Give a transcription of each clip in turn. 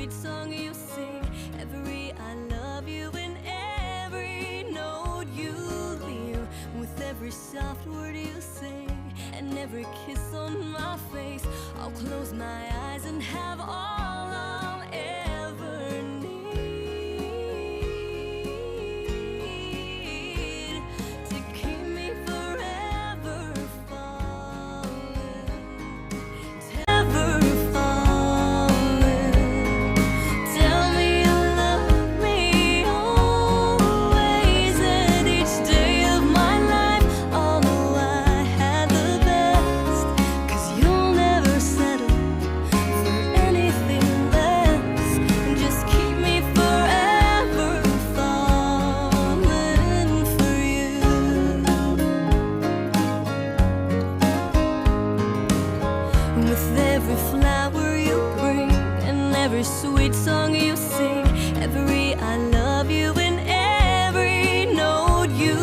sweet song you sing, every I love you and every note you leave, with every soft word you sing and every kiss on my face. I'll close my eyes and have all I'll ever need to keep me forever falling, ever falling. Tell me you love me always, and each day of my life I'll know I had the best, 'cause you'll never settle for anything less. Just keep me forever falling for you. With every flower you bring and every sweet song you sing, every I love you and every note you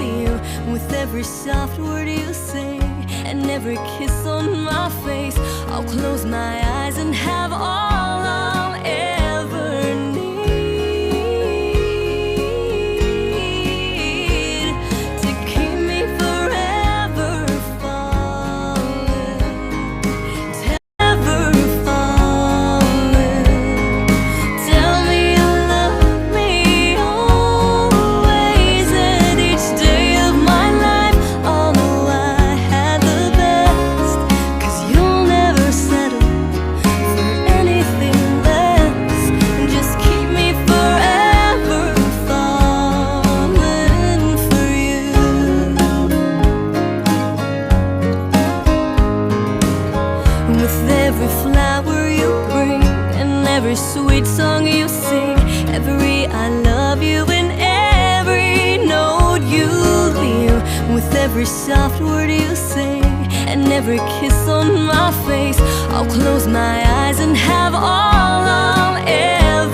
leave, with every soft word you sing and every kiss on my face, I'll close my eyes and have all I'll ever need to keep me forever falling, ever falling. Tell me you love me always, and each day of my life I'll know I had the best, 'cause you'll never settle for anything less. Just keep me forever falling for you. With every flower you bring and every sweet song you sing, every I love you and every note you leave, with every soft word you sing and every kiss on my face, I'll close my eyes and have all I'll ever